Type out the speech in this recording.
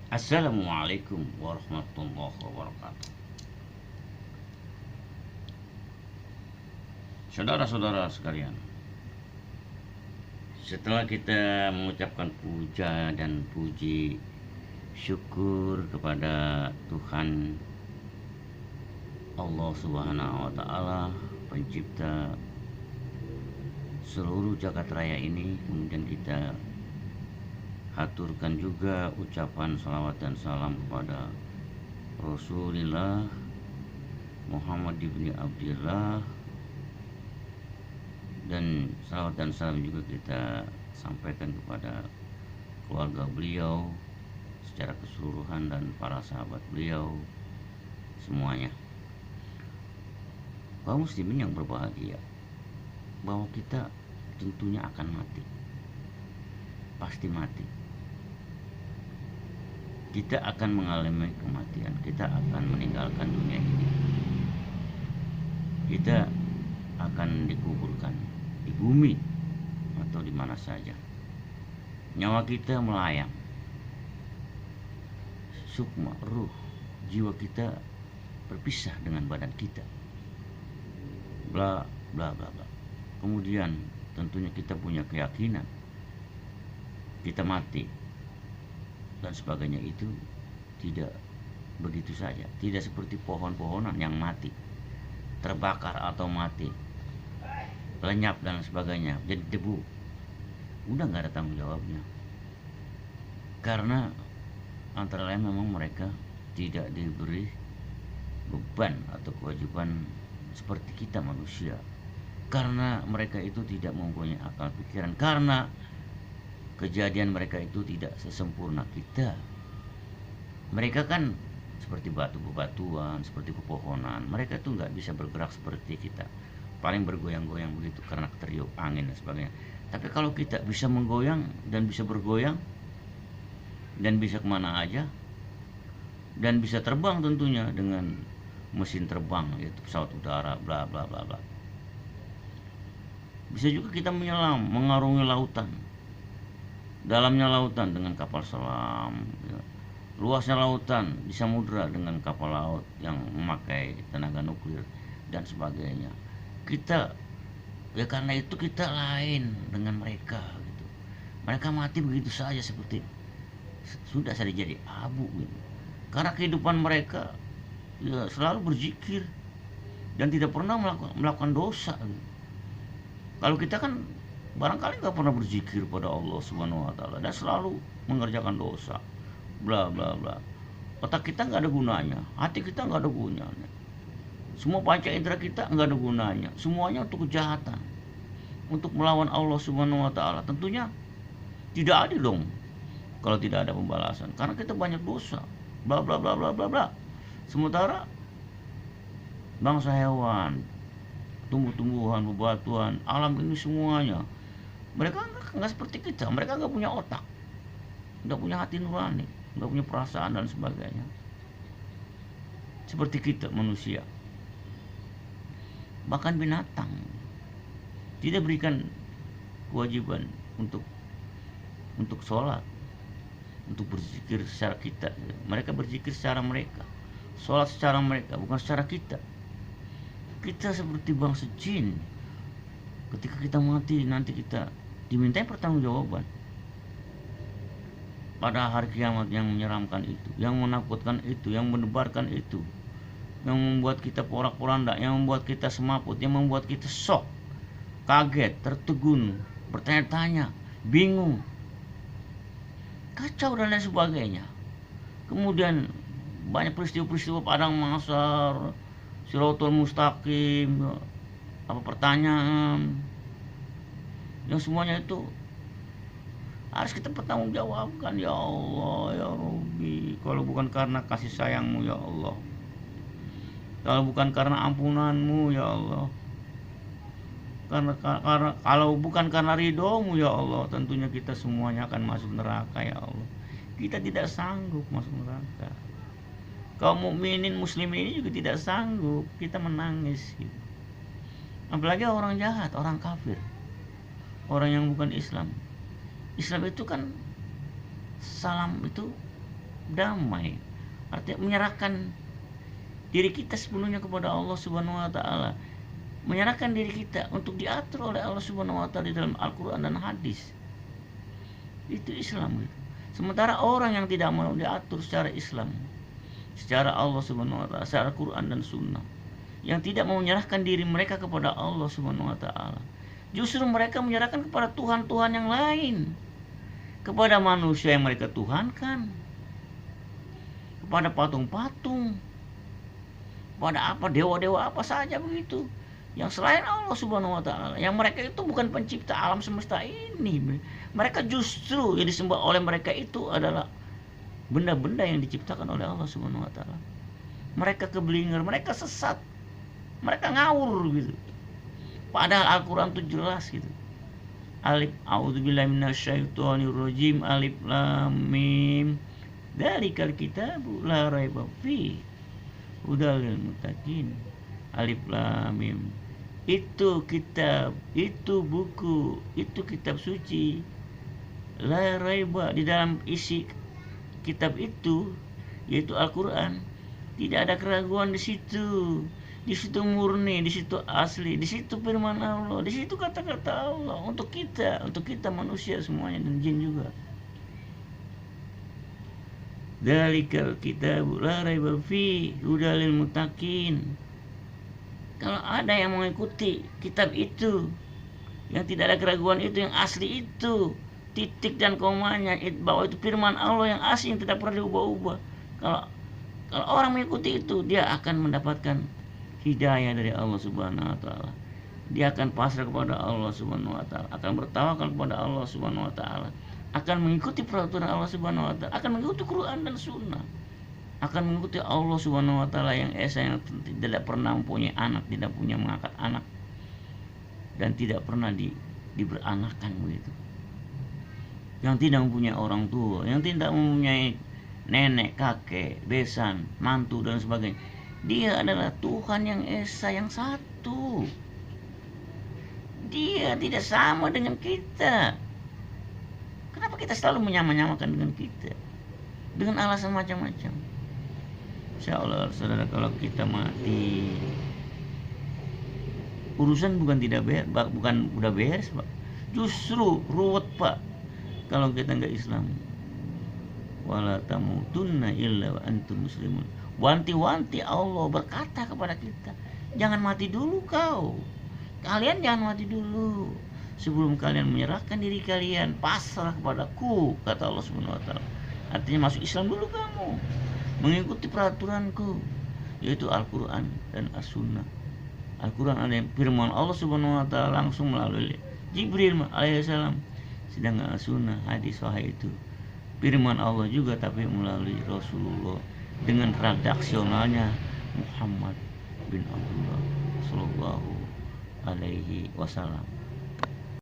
Assalamualaikum warahmatullahi wabarakatuh. Saudara-saudara sekalian, setelah kita mengucapkan puja dan puji syukur kepada Tuhan Allah Subhanahu wa taala, pencipta seluruh jagat raya ini, kemudian kita haturkan juga ucapan salawat dan salam kepada Rasulullah Muhammad ibni Abdillah, dan salawat dan salam juga kita sampaikan kepada keluarga beliau secara keseluruhan dan para sahabat beliau semuanya. Kaum muslimin yang berbahagia, bahwa kita tentunya akan mati, pasti mati. Kita akan mengalami kematian, kita akan meninggalkan dunia ini, kita akan dikuburkan di bumi atau di mana saja. Nyawa kita melayang, sukma, ruh, jiwa kita berpisah dengan badan kita, bla bla bla bla. Kemudian tentunya kita punya keyakinan kita mati dan sebagainya. Itu tidak begitu saja, tidak seperti pohon-pohonan yang mati, terbakar atau mati, lenyap dan sebagainya, jadi debu, udah nggak ada tanggung jawabnya. Karena antara lain memang mereka tidak diberi beban atau kewajiban seperti kita manusia, karena mereka itu tidak mempunyai akal pikiran, karena kejadian mereka itu tidak sesempurna kita. Mereka kan seperti batu-batuan, seperti pepohonan, mereka itu nggak bisa bergerak seperti kita, paling bergoyang-goyang begitu karena tertiup angin dan sebagainya. Tapi kalau kita bisa menggoyang dan bisa bergoyang dan bisa kemana aja dan bisa terbang tentunya dengan mesin terbang, yaitu pesawat udara, bla bla bla bla. Bisa juga kita menyelam, mengarungi lautan, dalamnya lautan dengan kapal selam, ya. Luasnya lautan di samudra dengan kapal laut yang memakai tenaga nuklir dan sebagainya. Kita, ya karena itu kita lain dengan mereka gitu. Mereka mati begitu saja seperti sudah saja jadi abu gitu. Karena kehidupan mereka ya selalu berzikir dan tidak pernah melakukan dosa gitu. Kalau kita kan barangkali nggak pernah berzikir pada Allah Subhanahu wa taala dan selalu mengerjakan dosa, bla bla bla. Otak kita nggak ada gunanya, hati kita nggak ada gunanya, semua panca indera kita nggak ada gunanya, semuanya untuk kejahatan, untuk melawan Allah Subhanahu wa taala. Tentunya tidak adil dong kalau tidak ada pembalasan, karena kita banyak dosa, bla bla bla bla bla bla. Sementara bangsa hewan, tumbuh-tumbuhan, bebatuan, alam ini semuanya, mereka nggak seperti kita, mereka nggak punya otak, nggak punya hati nurani, nggak punya perasaan dan sebagainya. Seperti kita manusia, bahkan binatang tidak berikan kewajiban untuk sholat, untuk berzikir secara kita. Mereka berzikir secara mereka, sholat secara mereka, bukan secara kita. Kita seperti bangsa jin. Ketika kita mati nanti kita dimintai pertanggungjawaban pada hari kiamat yang menyeramkan itu, yang menakutkan itu, yang menebarkan itu, yang membuat kita porak-poranda, yang membuat kita semaput, yang membuat kita shock, kaget, tertegun, bertanya-tanya, bingung, kacau dan lain sebagainya. Kemudian banyak peristiwa-peristiwa padang mahsyar, Siratul Mustaqim, apa pertanyaan, yang semuanya itu harus kita pertanggungjawabkan. Ya Allah, ya Rabbi, kalau bukan karena kasih sayangmu ya Allah, kalau bukan karena ampunanmu ya Allah, karena kalau bukan karena ridhomu ya Allah, tentunya kita semuanya akan masuk neraka ya Allah. Kita tidak sanggup masuk neraka. Kaum mukminin muslimin ini juga tidak sanggup, kita menangis gitu. Apalagi orang jahat, orang kafir, orang yang bukan Islam. Islam itu kan salam itu damai. Artinya menyerahkan diri kita sepenuhnya kepada Allah Subhanahu wa taala. Menyerahkan diri kita untuk diatur oleh Allah Subhanahu wa taala di dalam Al-Qur'an dan hadis. Itu Islam gitu. Sementara orang yang tidak mau diatur secara Islam, secara Allah Subhanahu wa taala, secara Quran dan Sunnah, yang tidak mau menyerahkan diri mereka kepada Allah Subhanahu wa taala, justru mereka menyerahkan kepada Tuhan-Tuhan yang lain, kepada manusia yang mereka tuhankan, kepada patung-patung, pada apa dewa-dewa apa saja begitu, yang selain Allah Subhanahu wa taala, yang mereka itu bukan pencipta alam semesta ini. Mereka justru yang disembah oleh mereka itu adalah benda-benda yang diciptakan oleh Allah Subhanahu wa taala. Mereka keblinger, mereka sesat, mereka ngawur gitu. Padahal Al-Qur'an itu jelas gitu. Alif a'udzubillahi minasyaitonirrajim, alif lam mim. Dzalikal kitabu la raiba fihi hudal lil muttaqin. Alif lam mim. Itu kitab, itu buku, itu kitab suci. La raiba, di dalam isi kitab itu, yaitu Al-Qur'an, tidak ada keraguan di situ. Di situ murni, di situ asli, di situ firman Allah, di situ kata-kata Allah untuk kita manusia semuanya dan jin juga. Dzalikal kitabu la raiba fihi hudal lil muttaqin. Kalau ada yang mengikuti kitab itu, yang tidak ada keraguan itu, yang asli itu, titik dan komanya, bahwa itu firman Allah yang asli yang tidak pernah diubah-ubah. Kalau orang mengikuti itu, dia akan mendapatkan hidayah dari Allah Subhanahu wa taala. Dia akan pasrah kepada Allah Subhanahu wa taala, akan bertawakal kepada Allah Subhanahu wa taala, akan mengikuti peraturan Allah Subhanahu wa taala, akan mengikuti Quran dan Sunnah, akan mengikuti Allah Subhanahu wa taala yang esa, yang tidak pernah mempunyai anak, tidak punya mengangkat anak, dan tidak pernah diberanakan begitu. Yang tidak mempunyai orang tua, yang tidak mempunyai nenek, kakek, besan, mantu dan sebagainya. Dia adalah Tuhan yang esa, yang satu. Dia tidak sama dengan kita. Kenapa kita selalu menyamakan dengan kita dengan alasan macam-macam? Insya Allah saudara, kalau kita mati, urusan bukan udah beres Pak, justru ruwet Pak kalau kita nggak Islam. Wala tamutunna illa wa antum muslimun. Wanti-wanti Allah berkata kepada kita, jangan mati dulu kau. Kalian jangan mati dulu sebelum kalian menyerahkan diri kalian pasrah kepadaku, kata Allah Subhanahu wa taala. Artinya masuk Islam dulu kamu, mengikuti peraturanku, yaitu Al-Qur'an dan As-Sunnah. Al-Qur'an ada firman Allah Subhanahu wa taala langsung melalui Jibril alaihissalam, sedangkan As-Sunnah hadis sahih itu firman Allah juga tapi melalui Rasulullah dengan redaksionalnya Muhammad bin Abdullah sallallahu alaihi wasallam.